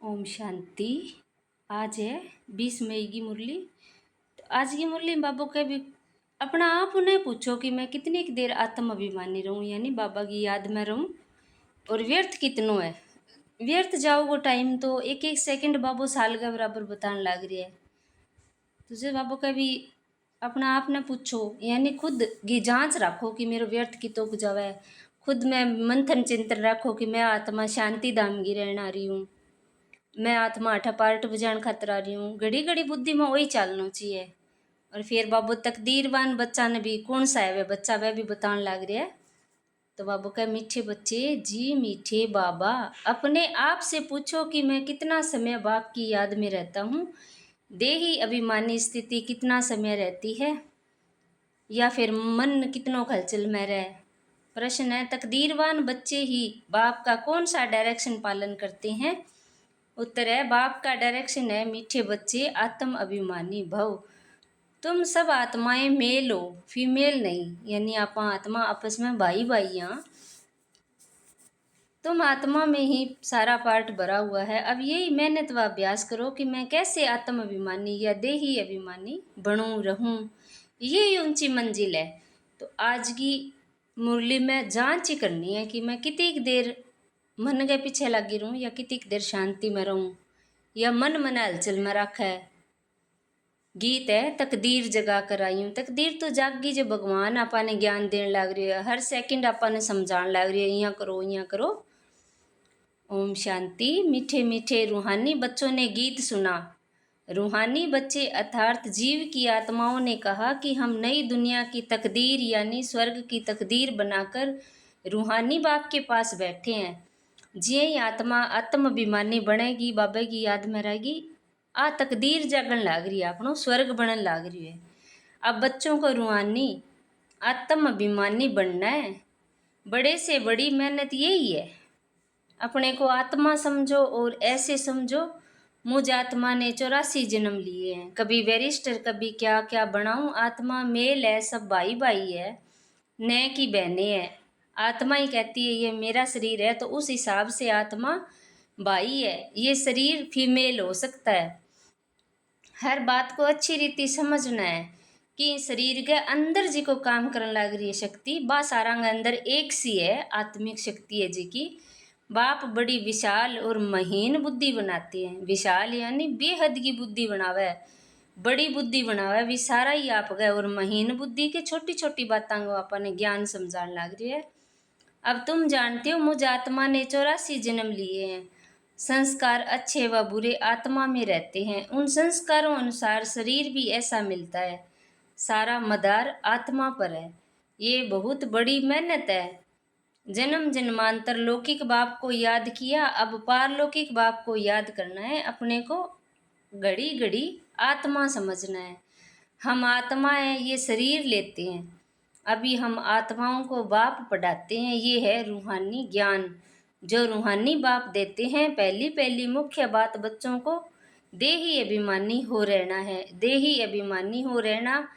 ओम शांति। आज है 20 मई की मुरली। तो आज की मुरली में बाबा का भी अपना आप उन्हें पूछो कि मैं कितनी की देर आत्म अभिमानी रहूं, यानी बाबा की याद में रहूं, और व्यर्थ कितनों है। व्यर्थ जाओ वो टाइम तो एक एक सेकंड बाबू साल के बराबर बताने लग रही है। तुझे बाबू का भी अपना आप ने पूछो, यानी खुद की जांच रखो कि मेरा व्यर्थ की तो जावे। खुद में मंथन चिंतन रखो कि मैं आत्मा शांति धाम की रहने आ रही हूँ, मैं आत्मा अठा पार्ट बजान खातर आ रही हूँ। घड़ी घड़ी बुद्धि में वही चालना चाहिए। और फिर बाबू तकदीरवान बच्चा ने भी कौन सा है वह बच्चा, वह भी बताने लग रहा है। तो बाबू कहे, मीठे बच्चे जी मीठे बाबा, अपने आप से पूछो कि मैं कितना समय बाप की याद में रहता हूँ। देही अभिमानी स्थिति कितना समय रहती है, या फिर मन कितनों खलचल में रहे। प्रश्न है, तकदीरवान बच्चे ही बाप का कौन सा डायरेक्शन पालन करते हैं। उत्तर है, बाप का डायरेक्शन है, मीठे बच्चे आत्म अभिमानी भव। तुम सब आत्माएं मेल हो, फीमेल नहीं, यानी आप आत्मा आपस में भाई भाई यहाँ। तुम आत्मा में ही सारा पार्ट भरा हुआ है। अब यही मेहनत व अभ्यास करो कि मैं कैसे आत्म अभिमानी या देही अभिमानी बनूं रहूं। यही ऊंची मंजिल है। तो आज की मुरली में जांच ही करनी है कि मैं कितनी देर मन के पीछे लगी रहूं, या कितनी देर शांति में रहूं, या मन मन हलचल में रखा है। गीत है, तकदीर जगा कर आई हूँ। तकदीर तो जागी जो भगवान आपाने ज्ञान देने लग रही है, हर सेकंड आपाने समझाने लग रही है, यहाँ करो यहाँ करो। ओम शांति। मीठे मीठे रूहानी बच्चों ने गीत सुना। रूहानी बच्चे अर्थात जीव की आत्माओं ने कहा कि हम नई दुनिया की तकदीर यानी स्वर्ग की तकदीर बनाकर रूहानी बाप के पास बैठे हैं। जिये ही आत्मा आत्म अभिमानी बनेगी, बाबा की याद में रहेगी, आ तकदीर जागन लाग रही है, अपनो स्वर्ग बनन लाग रही है। अब बच्चों को रूहानी आत्म अभिमानी बनना है। बड़े से बड़ी मेहनत यही है, अपने को आत्मा समझो और ऐसे समझो मुझ आत्मा ने 84 जन्म लिए हैं, कभी बैरिस्टर कभी क्या क्या बनाऊं। आत्मा मेल है, सब भाई भाई है, न की बहने है। आत्मा ही कहती है ये मेरा शरीर है, तो उस हिसाब से आत्मा भाई है, ये शरीर फीमेल हो सकता है। हर बात को अच्छी रीति समझना है कि शरीर के अंदर जी को काम करने लग रही है शक्ति, बा सारंग अंदर एक सी है, आत्मिक शक्ति है जी की। बाप बड़ी विशाल और महीन बुद्धि बनाते हैं। विशाल यानी बेहद की बुद्धि बनावे, बड़ी बुद्धि बनावे, भी सारा ही आप गए। और महीन बुद्धि के छोटी छोटी बातों को अपने ज्ञान समझाने लग रही है। अब तुम जानते हो मुझ आत्मा ने 84 जन्म लिए हैं। संस्कार अच्छे व बुरे आत्मा में रहते हैं, उन संस्कारों अनुसार शरीर भी ऐसा मिलता है। सारा मदार आत्मा पर है। ये बहुत बड़ी मेहनत है। जन्म जन्मांतर लौकिक बाप को याद किया, अब पारलौकिक बाप को याद करना है। अपने को घड़ी घड़ी आत्मा समझना है। हम आत्मा है, ये शरीर लेते हैं। अभी हम आत्माओं को बाप पढ़ाते हैं, ये है रूहानी ज्ञान जो रूहानी बाप देते हैं। पहली पहली मुख्य बात बच्चों को देही अभिमानी हो रहना है। देही अभिमानी हो रहना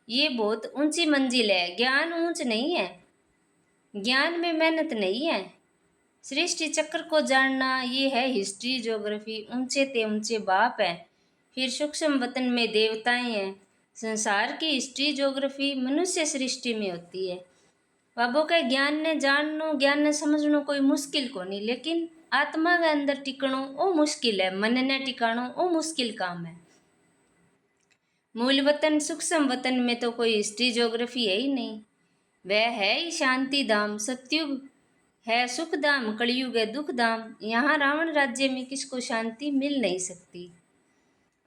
ये बहुत ऊंची मंजिल है, ज्ञान ऊंच नहीं है, ज्ञान में मेहनत नहीं है। सृष्टि चक्र को जानना ये है हिस्ट्री ज्योग्राफी। ऊंचे ते ऊंचे बाप है, फिर सूक्ष्म वतन में देवताएं हैं। संसार की हिस्ट्री ज्योग्राफी मनुष्य सृष्टि में होती है। बाबो के ज्ञान ने जाननो, ज्ञान ने समझनो कोई मुश्किल को नहीं, लेकिन आत्मा के अंदर टिकणो वो मुश्किल है, मन ने टिकाणो वो मुश्किल काम है। मूल वतन सूक्ष्म वतन में तो कोई हिस्ट्री ज्योग्राफी है ही नहीं, वह है ही शांति धाम। सत्युग है सुख धाम, कलयुग है दुख धाम। यहाँ रावण राज्य में किसको शांति मिल नहीं सकती।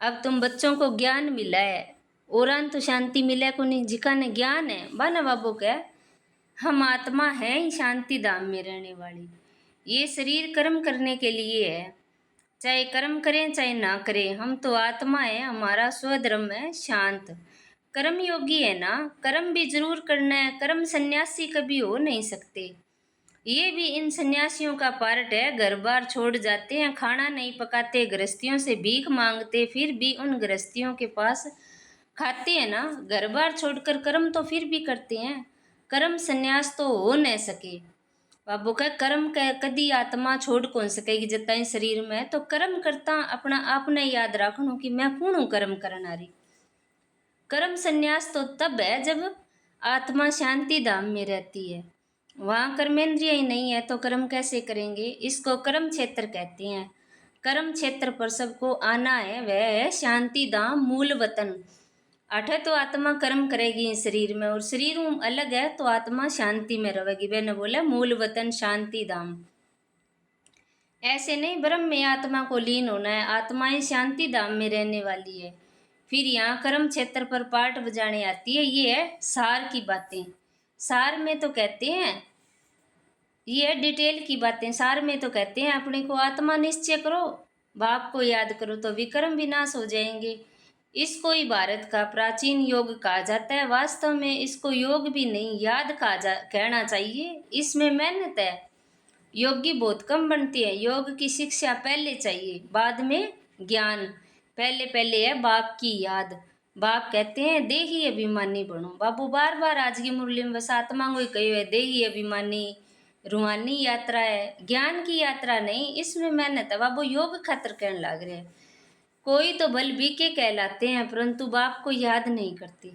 अब तुम बच्चों को ज्ञान मिला है, और तो शांति मिले को नहीं, जिका ने ज्ञान है बाना बाबू के हम आत्मा है ही शांति धाम में रहने वाली। ये शरीर कर्म करने के लिए है, चाहे कर्म करें चाहे ना करें, हम तो आत्मा है, हमारा स्वधर्म है शांत। कर्म योगी है ना, कर्म भी जरूर करना है। कर्म सन्यासी कभी हो नहीं सकते, ये भी इन सन्यासियों का पार्ट है। घर बार छोड़ जाते हैं, खाना नहीं पकाते, गृहस्थियों से भीख मांगते, फिर भी उन गृहस्थियों के पास खाते हैं ना। घर बार छोड़कर कर्म तो फिर भी करते हैं। कर्म सन्यास तो हो न सके। बाबू का कर्म कदी आत्मा छोड़ कौन सकेगी जब ताई शरीर में, तो कर्म करता अपना आपने याद रखनो कि मैं कौन हूं कर्म करन आ रही। कर्म संन्यास तो तब है जब आत्मा शांति धाम में रहती है। वहां कर्मेंद्रिय ही नहीं है तो कर्म कैसे करेंगे। इसको कर्म क्षेत्र कहते हैं। कर्म क्षेत्र पर सबको आना है, वह है शांति धाम मूल वतन। अठे तो आत्मा कर्म करेगी इस शरीर में, और शरीर अलग है तो आत्मा शांति में रहेगी। मैंने बोला मूल वतन शांति धाम। ऐसे नहीं ब्रह्म में आत्मा को लीन होना है, आत्माएं शांति धाम में रहने वाली है। फिर यहाँ कर्म क्षेत्र पर पाठ बजाने आती है। ये है सार की बातें। सार में तो कहते हैं, ये है डिटेल की बातें। सार में तो कहते हैं अपने को आत्मा निश्चय करो, बाप को याद करो तो विक्रम विनाश हो जाएंगे। इसको ही भारत का प्राचीन योग कहा जाता है। वास्तव में इसको योग भी नहीं, याद कहना चाहिए। इसमें मेहनत है, योगी बहुत कम बनते हैं। योग की शिक्षा पहले चाहिए, बाद में ज्ञान। पहले पहले है बाप की याद। बाप कहते हैं देही अभिमानी बनो। बाबू बार बार आज की मुरली में बस आत्मा को ही कही है देही अभिमानी। रूहानी यात्रा है, ज्ञान की यात्रा नहीं। इसमें मेहनत है बाबू, योग खातर कहने लग रहे हैं। कोई तो बल बीके कहलाते हैं परंतु बाप को याद नहीं करते।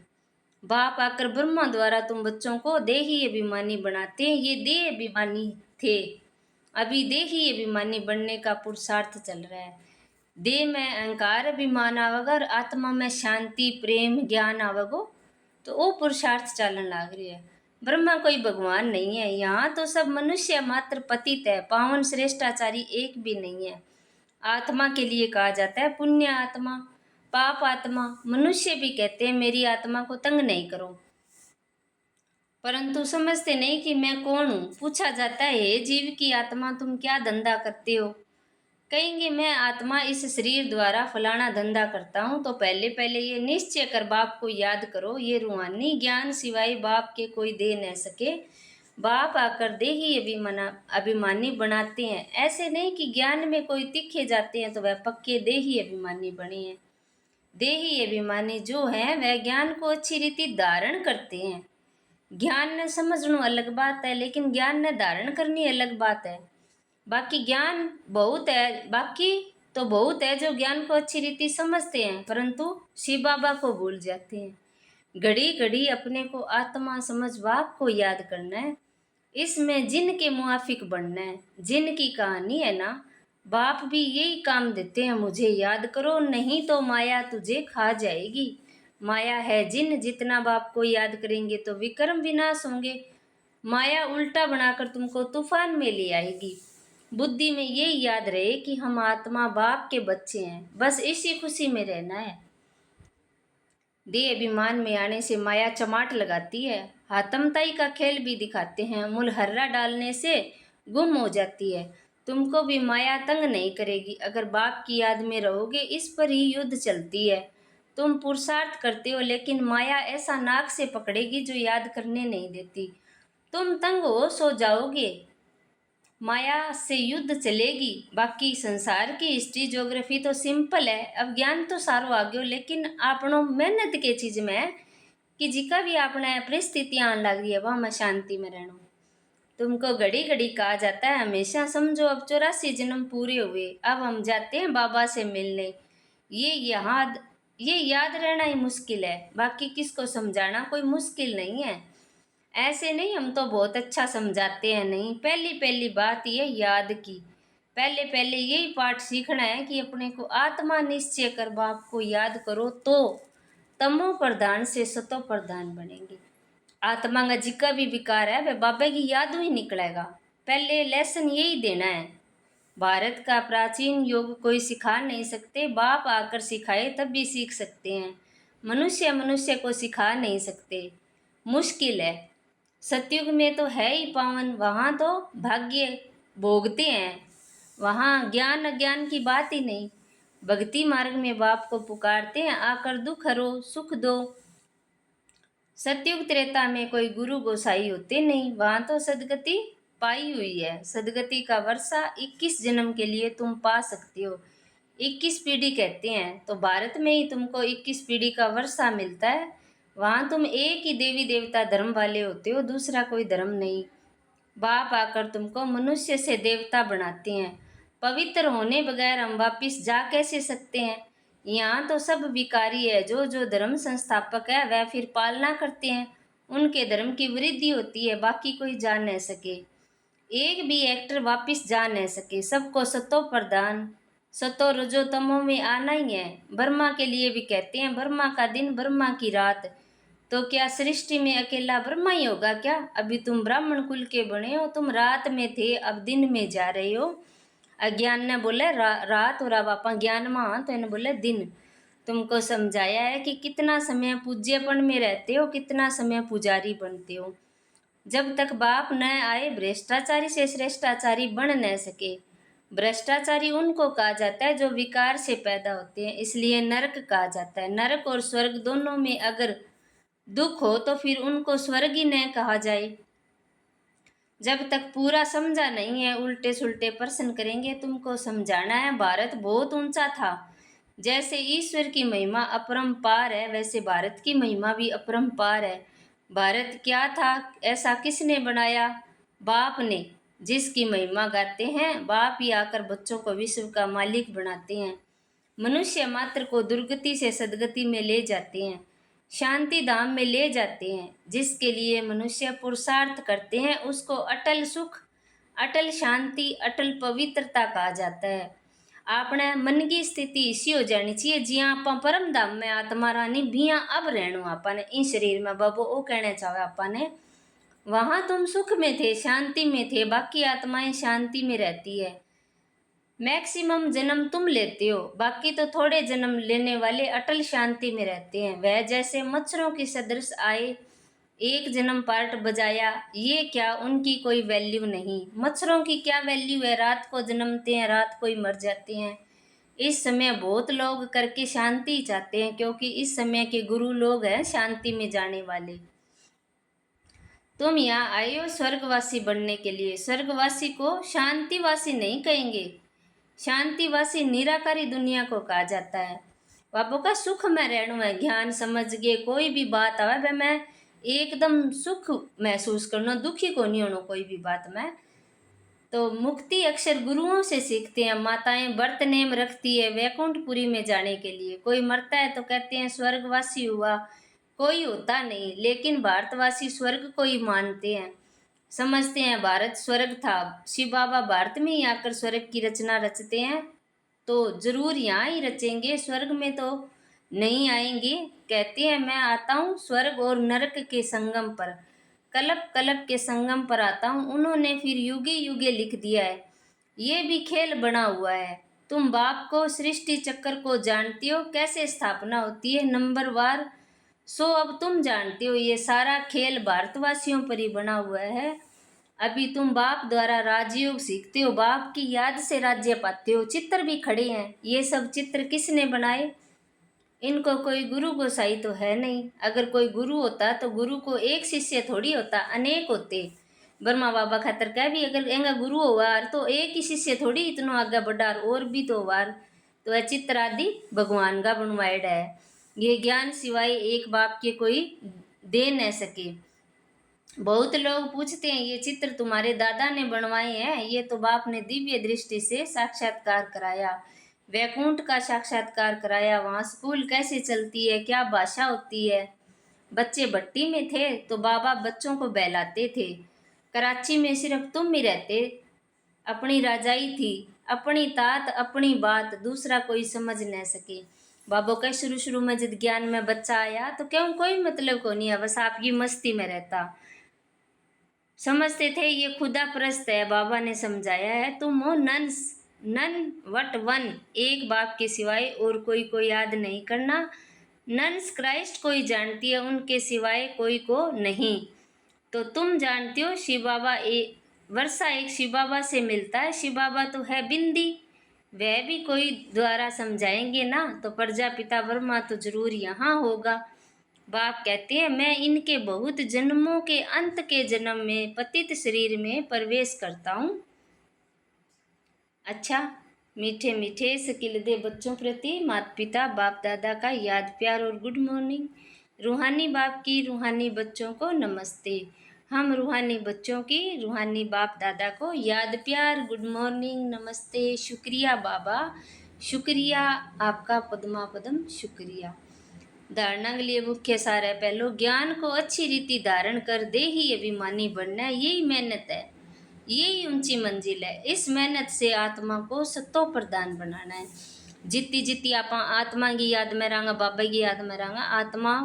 बाप आकर ब्रह्मा द्वारा तुम बच्चों को देही अभिमानी बनाते हैं। ये देह अभिमानी थे, अभी देही अभिमानी बनने का पुरुषार्थ चल रहा है। देह में अहंकार अभिमान आवगा और आत्मा में शांति प्रेम ज्ञान आवगो, तो वो पुरुषार्थ चलन लाग रही है। ब्रह्मा कोई भगवान नहीं है, यहाँ तो सब मनुष्य मात्र पतित है, पावन श्रेष्ठाचारी एक भी नहीं है। आत्मा के लिए कहा जाता है पुण्य आत्मा पाप आत्मा। मनुष्य भी कहते हैं मेरी आत्मा को तंग नहीं करो, परंतु समझते नहीं कि मैं कौन हूँ। पूछा जाता है हे जीव की आत्मा तुम क्या धंधा करते हो, कहेंगे मैं आत्मा इस शरीर द्वारा फलाना धंधा करता हूँ। तो पहले पहले ये निश्चय कर बाप को याद करो, ये रूहानी ज्ञान सिवाय बाप के कोई दे न सके। बाप आकर देही अभिमानी बनाते हैं। ऐसे नहीं कि ज्ञान में कोई तीखे जाते हैं तो वह पक्के देही अभिमानी बने हैं। देही अभिमानी जो हैं वह ज्ञान को अच्छी रीति धारण करते हैं। ज्ञान ने समझना अलग बात है, लेकिन ज्ञान ने धारण करनी अलग बात है। बाकी ज्ञान बहुत है, बाकी तो बहुत है जो ज्ञान को अच्छी रीति समझते हैं परंतु शिव बाबा को भूल जाते हैं। घड़ी घड़ी अपने को आत्मा समझ बाप को याद करना है, इसमें जिन के मुआफिक बनना है। जिन की कहानी है ना, बाप भी यही काम देते हैं, मुझे याद करो नहीं तो माया तुझे खा जाएगी। माया है जिन, जितना बाप को याद करेंगे तो विक्रम विनाश होंगे। माया उल्टा बनाकर तुमको तूफान में ले आएगी। बुद्धि में ये याद रहे कि हम आत्मा बाप के बच्चे हैं, बस इसी खुशी में रहना है। देह अभिमान में आने से माया चमाट लगाती है, हातमताई का खेल भी दिखाते हैं। मुलहर्रा डालने से गुम हो जाती है। तुमको भी माया तंग नहीं करेगी अगर बाप की याद में रहोगे। इस पर ही युद्ध चलती है। तुम पुरुषार्थ करते हो लेकिन माया ऐसा नाक से पकड़ेगी जो याद करने नहीं देती। तुम तंग हो सो जाओगे, माया से युद्ध चलेगी। बाकी संसार की हिस्ट्री ज्योग्राफी तो सिंपल है, अब ज्ञान तो सारो आ गयो, लेकिन आपनो मेहनत के चीज में है कि जिका भी आपने परिस्थितियां आने लग रही है वहां में शांति में रहना। तुमको घड़ी घड़ी कहा जाता है हमेशा समझो अब 84 जन्म पूरे हुए, अब हम जाते हैं बाबा से मिलने। ये याद रहना ही मुश्किल है, बाकी किसको समझाना कोई मुश्किल नहीं है। ऐसे नहीं हम तो बहुत अच्छा समझाते हैं, नहीं। पहली पहली बात ये याद की, पहले पहले यही पाठ सीखना है कि अपने को आत्मा निश्चय कर बाप को याद करो तो तमो प्रधान से सतो प्रधान बनेंगे। आत्मा का जिका भी विकार है वह बाबा की याद में ही निकलेगा। पहले लेसन यही देना है। भारत का प्राचीन योग कोई सिखा नहीं सकते, बाप आकर सिखाए तब भी सीख सकते हैं। मनुष्य मनुष्य को सिखा नहीं सकते, मुश्किल है। सतयुग में तो है ही पावन, वहाँ तो भाग्य भोगते हैं, वहाँ ज्ञान अज्ञान की बात ही नहीं। भक्ति मार्ग में बाप को पुकारते हैं आकर दुख हरो सुख दो। सतयुग त्रेता में कोई गुरु गोसाई होते नहीं, वहाँ तो सदगति पाई हुई है। सदगति का वर्षा 21 जन्म के लिए तुम पा सकते हो। 21 पीढ़ी कहते हैं तो भारत में ही तुमको 21 पीढ़ी का वर्षा मिलता है। वहाँ तुम एक ही देवी देवता धर्म वाले होते हो, दूसरा कोई धर्म नहीं। बाप आकर तुमको मनुष्य से देवता बनाते हैं। पवित्र होने बगैर हम वापिस जा कैसे सकते हैं? यहाँ तो सब विकारी है। जो जो धर्म संस्थापक है वह फिर पालना करते हैं, उनके धर्म की वृद्धि होती है, बाकी कोई जा न सके। एक भी एक्टर वापिस जा न सके। सबको सतो प्रधान सतो रजो तमो में आना ही है। ब्रह्मा के लिए भी कहते हैं ब्रह्मा का दिन ब्रह्मा की रात। तो क्या सृष्टि में अकेला ब्रह्मा ही होगा क्या? अभी तुम ब्राह्मण कुल के बने हो, तुम रात में थे, अब दिन में जा रहे हो। अज्ञान ने बोले रात और अब आप ज्ञान में हाँ, तो इन्हें बोले दिन। तुमको समझाया है कि कितना समय पूज्यपन में रहते हो, कितना समय पुजारी बनते हो। जब तक बाप न आए भ्रष्टाचारी से श्रेष्ठाचारी बन न सके। भ्रष्टाचारी उनको कहा जाता है जो विकार से पैदा होते हैं, इसलिए नरक कहा जाता है। नरक और स्वर्ग दोनों में अगर दुख हो तो फिर उनको स्वर्ग ही न कहा जाए। जब तक पूरा समझा नहीं है उल्टे सुल्टे प्रश्न करेंगे। तुमको समझाना है भारत बहुत ऊंचा था। जैसे ईश्वर की महिमा अपरंपार है, वैसे भारत की महिमा भी अपरंपार है। भारत क्या था, ऐसा किसने बनाया? बाप ने। जिसकी महिमा गाते हैं बाप ही आकर बच्चों को विश्व का मालिक बनाते हैं। मनुष्य मात्र को दुर्गति से सदगति में ले जाते हैं, शांति धाम में ले जाते हैं। जिसके लिए मनुष्य पुरुषार्थ करते हैं उसको अटल सुख, अटल शांति, अटल पवित्रता कहा जाता है। आपने मन की स्थिति इसी हो जानी चाहिए जिया आप परम धाम में आत्मा रानी भिया अब रहनो आपने इन शरीर में। बाबू वो कहना चाहे आपने वहां तुम सुख में थे, शांति में थे, बाकी आत्माएं शांति में रहती है। मैक्सिमम जन्म तुम लेते हो, बाकी तो थोड़े जन्म लेने वाले अटल शांति में रहते हैं। वह जैसे मच्छरों की सदृश आए, एक जन्म पार्ट बजाया, ये क्या उनकी कोई वैल्यू नहीं। मच्छरों की क्या वैल्यू है? रात को जन्मते हैं, रात को ही मर जाते हैं। इस समय बहुत लोग करके शांति चाहते हैं, क्योंकि इस समय के गुरु लोग हैं शांति में जाने वाले। तुम यहाँ आए हो स्वर्गवासी बनने के लिए। स्वर्गवासी को शांतिवासी नहीं कहेंगे, शांतिवासी निराकारी दुनिया को कहा जाता है। बाबू का सुख में रहना है, ज्ञान समझ के कोई भी बात आवे वह मैं एकदम सुख महसूस करना, दुखी को नहीं होना कोई भी बात में। तो मुक्ति अक्सर गुरुओं से सीखते हैं। माताएं व्रत नेम रखती है वैकुंठपुरी में जाने के लिए। कोई मरता है तो कहते हैं स्वर्गवासी हुआ, कोई होता नहीं, लेकिन भारतवासी स्वर्ग को ही मानते हैं, समझते हैं भारत स्वर्ग था। शिव बाबा भारत में ही आकर स्वर्ग की रचना रचते हैं, तो जरूर यहाँ ही रचेंगे, स्वर्ग में तो नहीं आएंगे। कहते हैं मैं आता हूँ स्वर्ग और नरक के संगम पर, कलप कलप के संगम पर आता हूँ। उन्होंने फिर युगे युगे लिख दिया है, ये भी खेल बना हुआ है। तुम बाप को सृष्टि चक्र को जानते हो, कैसे स्थापना होती है नंबर वार। सो अब तुम जानते हो ये सारा खेल भारतवासियों पर ही बना हुआ है। अभी तुम बाप द्वारा राजयोग सीखते हो, बाप की याद से राज्य पाते हो। चित्र भी खड़े हैं, ये सब चित्र किसने बनाए? इनको कोई गुरु गोसाई तो है नहीं। अगर कोई गुरु होता तो गुरु को एक शिष्य थोड़ी होता, अनेक होते। ब्रह्मा बाबा खातर कह भी अगर एंगा गुरु होवार तो एक ही शिष्य थोड़ी इतना आगे बढ़ार, और भी तो वार। तो वह चित्र आदि भगवान का बनवाएड़ा है। ये ज्ञान सिवाय एक बाप के कोई दे न सके। बहुत लोग पूछते हैं ये चित्र तुम्हारे दादा ने बनवाए हैं? ये तो बाप ने दिव्य दृष्टि से साक्षात्कार कराया, वैकुंठ का साक्षात्कार कराया। वहाँ स्कूल कैसे चलती है, क्या भाषा होती है। बच्चे भट्टी में थे तो बाबा बच्चों को बहलाते थे। कराची में सिर्फ तुम ही रहते, अपनी राजाई थी, अपनी तात अपनी बात, दूसरा कोई समझ न सके। बाबा का शुरू शुरू में जब ज्ञान में बच्चा आया तो क्यों कोई मतलब को नहीं है, बस आपकी मस्ती में रहता। समझते थे ये खुदा परस्त है। बाबा ने समझाया है तुम हो नन्स, नन वट वन, एक बाप के सिवाय और कोई को याद नहीं करना। नन्स क्राइस्ट को ही जानती है, उनके सिवाय कोई को नहीं। तो तुम जानते हो शिव बाबा वर्षा एक शिव बाबा से मिलता है। शिव बाबा तो है बिंदी, वह भी कोई द्वारा समझाएंगे ना, तो प्रजापिता ब्रह्मा तो जरूर यहाँ होगा। बाप कहते हैं मैं इनके बहुत जन्मों के अंत के जन्म में पतित शरीर में प्रवेश करता हूँ। अच्छा, मीठे मीठे शकील दे बच्चों प्रति माता पिता बाप दादा का याद प्यार और गुड मॉर्निंग। रूहानी बाप की रूहानी बच्चों को नमस्ते। हम रूहानी बच्चों की रूहानी बाप दादा को याद प्यार, गुड मॉर्निंग, नमस्ते, शुक्रिया बाबा, शुक्रिया आपका पद्मा पदम, शुक्रिया। धारणा के लिए मुख्य सार है पहलो, ज्ञान को अच्छी रीति धारण कर दे ही अभिमानी बनना है। यही मेहनत है, यही ऊंची मंजिल है। इस मेहनत से आत्मा को सतो प्रधान बनाना है। जितनी जितनी आप आत्मा की याद में रहांगा, बाबा की याद में रहांगा, आत्मा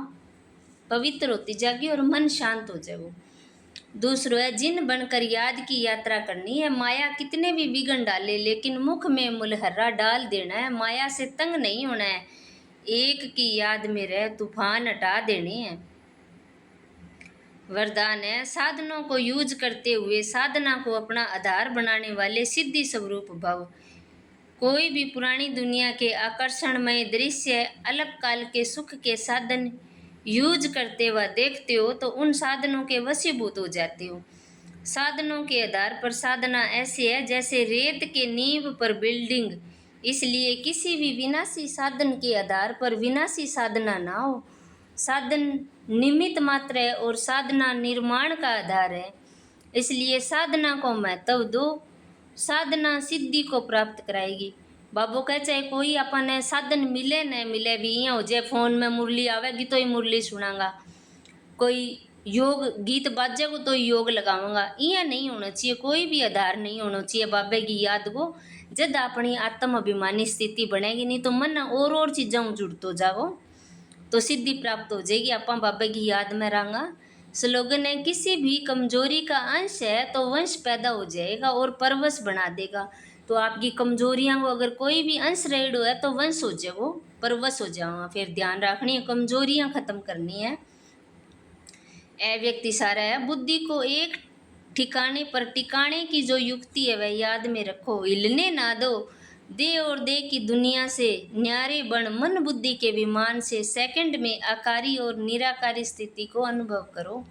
पवित्र होती जाएगी और मन शांत हो जाएगा। दूसरो है, जिन बनकर याद की यात्रा करनी है। माया कितने भी विघ्न डाले लेकिन मुख में मुलहरा डाल देना है। माया से तंग नहीं होना है, एक की याद में रह तूफान हटा देने हैं। वरदान है, साधनों को यूज करते हुए साधना को अपना आधार बनाने वाले सिद्धि स्वरूप भव। कोई भी पुरानी दुनिया के आकर्षणमय दृश्य, अलग काल के सुख के साधन यूज करते हुए देखते हो तो उन साधनों के वशीभूत हो जाते हो। साधनों के आधार पर साधना ऐसी है जैसे रेत के नींव पर बिल्डिंग। इसलिए किसी भी विनाशी साधन के आधार पर विनाशी साधना ना हो। साधन निमित्त मात्र है और साधना निर्माण का आधार है। इसलिए साधना को महत्व दो। साधना सिद्धि को प्राप्त कराएगी। बाबू कहे चाहे कोई अपन साधन मिले न मिले भी, यहाँ हो जाए फोन में मुरली आवेगी तो ही मुरली सुनांगा, कोई योग गीत बाजेगो तो योग लगाऊंगा, यह नहीं होना चाहिए। कोई भी आधार नहीं होना चाहिए बाबे की याद को। जब अपनी आत्म अभिमानी स्थिति बनेगी, नहीं तो मन और चीज़ों जुड़तो जाओ तो सिद्धि प्राप्त हो जाएगी। अपन बाबे की याद में रहांगा। स्लोगन है, किसी भी कमजोरी का अंश है तो वंश पैदा हो जाएगा और परवश बना देगा। तो आपकी कमजोरियां को अगर कोई भी अंश रेडो है तो वंश हो जाएगो, परवश हो जाओ। फिर ध्यान रखनी है, कमजोरियां खत्म करनी है। ए व्यक्ति सारा है, बुद्धि को एक ठिकाने पर टिकाने की जो युक्ति है वह याद में रखो। हिलने ना दो, दे और दे की दुनिया से न्यारे बन मन बुद्धि के विमान से सेकंड में आकारी और निराकारी स्थिति को अनुभव करो।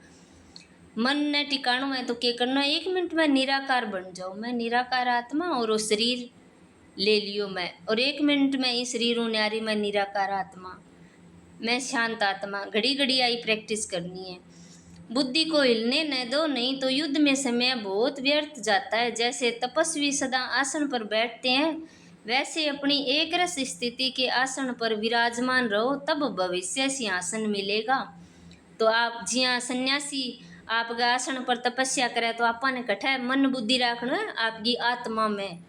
मन ने टिकाणो है तो क्या करना, 1 मिनट में निराकार बन जाओ। मैं निराकार आत्मा और वो शरीर ले लियो मैं, और 1 मिनट में इस शरीर हूँ न्यारी मैं निराकार आत्मा, मैं शांत आत्मा। घड़ी घड़ी आई प्रैक्टिस करनी है। बुद्धि को हिलने न दो, नहीं तो युद्ध में समय बहुत व्यर्थ जाता है। जैसे तपस्वी सदा आसन पर बैठते हैं, वैसे अपनी एक रस स्थिति के आसन पर विराजमान रहो, तब भविष्य सिंहासन मिलेगा। तो आप जिया सन्यासी आपका आसन पर तपस्या करे तो आपा ने कठा है मन बुद्धि रखना है आपकी आत्मा में,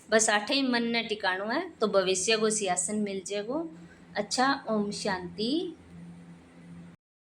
बस आठे ही मन ने टिकाणो है तो भविष्य को सिंहासन मिल जाएगो। अच्छा, ओम शांति।